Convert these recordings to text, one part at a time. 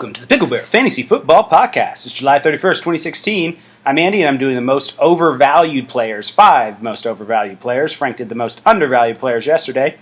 Welcome to the Pickle Bear Fantasy Football Podcast. It's July 31st, 2016. I'm Andy, and I'm doing the most overvalued players, 5 most overvalued players. Frank did the most undervalued players yesterday.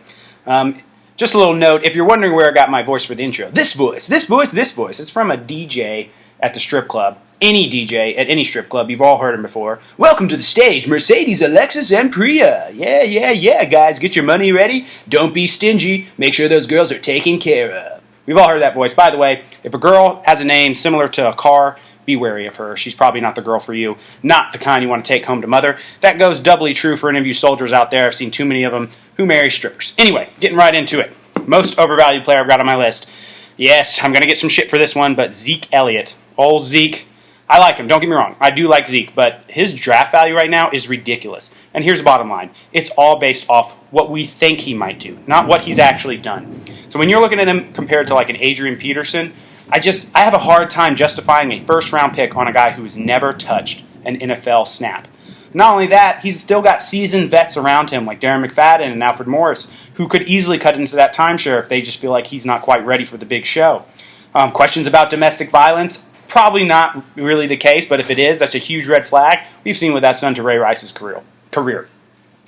Just a little note, if you're wondering where I got my voice for the intro, this voice. It's from a DJ at the strip club. Any DJ at any strip club, you've all heard him before. Welcome to the stage, Mercedes, Alexis, and Priya. Yeah, guys, get your money ready. Don't be stingy. Make sure those girls are taken care of. We've all heard that voice. By the way, if a girl has a name similar to a car, be wary of her. She's probably not the girl for you. Not the kind you want to take home to mother. That goes doubly true for any of you soldiers out there. I've seen too many of them who marry strippers. Anyway, getting right into it. Most overvalued player I've got on my list. Yes, I'm going to get some shit for this one, but Zeke Elliott. Old Zeke. I like him, don't get me wrong. I do like Zeke, but his draft value right now is ridiculous. And here's the bottom line. It's all based off what we think he might do, not what he's actually done. So when you're looking at him compared to like an Adrian Peterson, I have a hard time justifying a first-round pick on a guy who has never touched an NFL snap. Not only that, he's still got seasoned vets around him like Darren McFadden and Alfred Morris, who could easily cut into that timeshare if they just feel like he's not quite ready for the big show. Questions about domestic violence? Probably not really the case, but if it is, that's a huge red flag. We've seen what that's done to Ray Rice's career.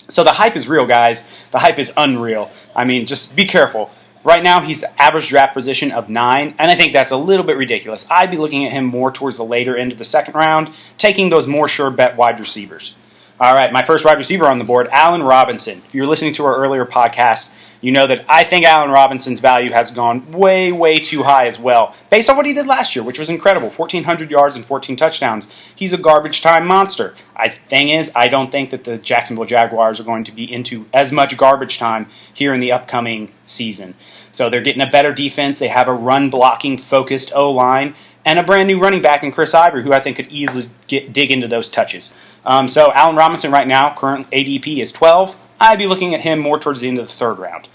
So the hype is real, guys. The hype is unreal. I mean, just be careful. Right now, he's average draft position of 9, and I think that's a little bit ridiculous. I'd be looking at him more towards the later end of the second round, taking those more sure bet wide receivers. All right, my first wide receiver on the board, Allen Robinson. If you're listening to our earlier podcast, you know that I think Allen Robinson's value has gone way too high as well, based on what he did last year, which was incredible. 1,400 yards and 14 touchdowns. He's a garbage time monster. Thing is, I don't think that the Jacksonville Jaguars are going to be into as much garbage time here in the upcoming season. So they're getting a better defense. They have a run-blocking, focused O-line, and a brand new running back in Chris Ivory, who I think could easily dig into those touches. So Allen Robinson right now, current ADP is 12. I'd be looking at him more towards the end of the third round.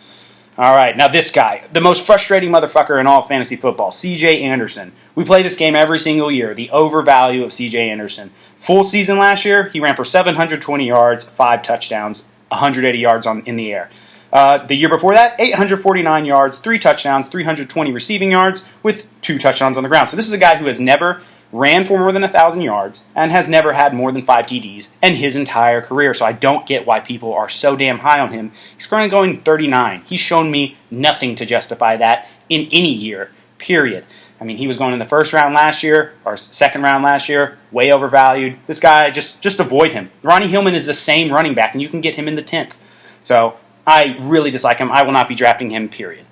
All right, now this guy, the most frustrating motherfucker in all of fantasy football, C.J. Anderson. We play this game every single year, the overvalue of C.J. Anderson. Full season last year, he ran for 720 yards, 5 touchdowns, 180 yards in the air. The year before that, 849 yards, 3 touchdowns, 320 receiving yards, with 2 touchdowns on the ground. So this is a guy who has never ran for more than 1,000 yards, and has never had more than 5 TDs in his entire career. So I don't get why people are so damn high on him. He's currently going 39. He's shown me nothing to justify that in any year, period. I mean, he was going in the first round last year, or second round last year, way overvalued. This guy, just avoid him. Ronnie Hillman is the same running back, and you can get him in the 10th. So I really dislike him. I will not be drafting him, period.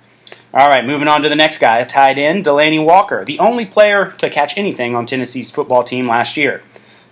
All right, moving on to the next guy, a tight end, Delaney Walker, the only player to catch anything on Tennessee's football team last year.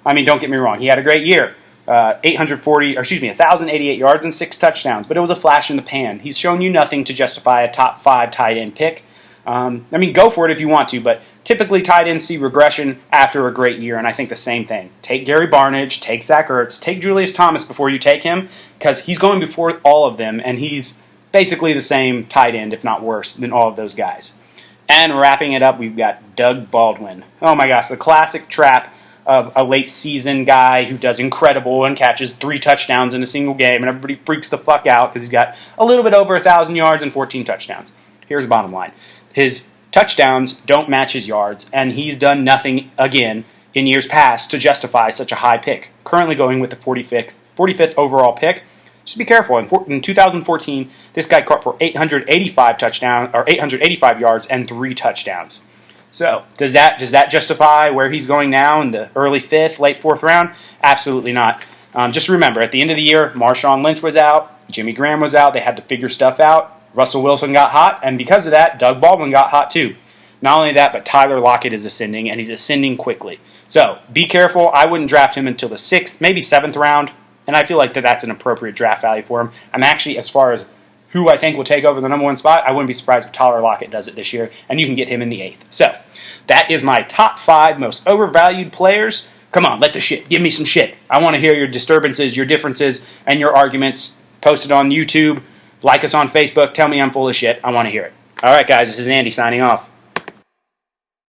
I mean, don't get me wrong, he had a great year, 1,088 yards and 6 touchdowns, but it was a flash in the pan. He's shown you nothing to justify a top 5 tight end pick. Go for it if you want to, but typically tight ends see regression after a great year, and I think the same thing. Take Gary Barnidge, take Zach Ertz, take Julius Thomas before you take him, because he's going before all of them, and he's basically the same tight end, if not worse, than all of those guys. And wrapping it up, we've got Doug Baldwin. Oh my gosh, the classic trap of a late season guy who does incredible and catches 3 touchdowns in a single game, and everybody freaks the fuck out because he's got a little bit over 1,000 yards and 14 touchdowns. Here's the bottom line. His touchdowns don't match his yards, and he's done nothing, again, in years past to justify such a high pick. Currently going with the 45th overall pick. Just be careful. In 2014, this guy caught for 885 yards and 3 touchdowns. So, does that justify where he's going now in the early 5th, late 4th round? Absolutely not. Just remember, at the end of the year, Marshawn Lynch was out, Jimmy Graham was out, they had to figure stuff out, Russell Wilson got hot, and because of that, Doug Baldwin got hot too. Not only that, but Tyler Lockett is ascending, and he's ascending quickly. So, be careful. I wouldn't draft him until the 6th, maybe 7th round. And I feel like that's an appropriate draft value for him. I'm actually, as far as who I think will take over the number 1 spot, I wouldn't be surprised if Tyler Lockett does it this year, and you can get him in the 8th. So, that is my top 5 most overvalued players. Come on, let the shit. Give me some shit. I want to hear your disturbances, your differences, and your arguments. Post it on YouTube. Like us on Facebook. Tell me I'm full of shit. I want to hear it. All right, guys, this is Andy signing off.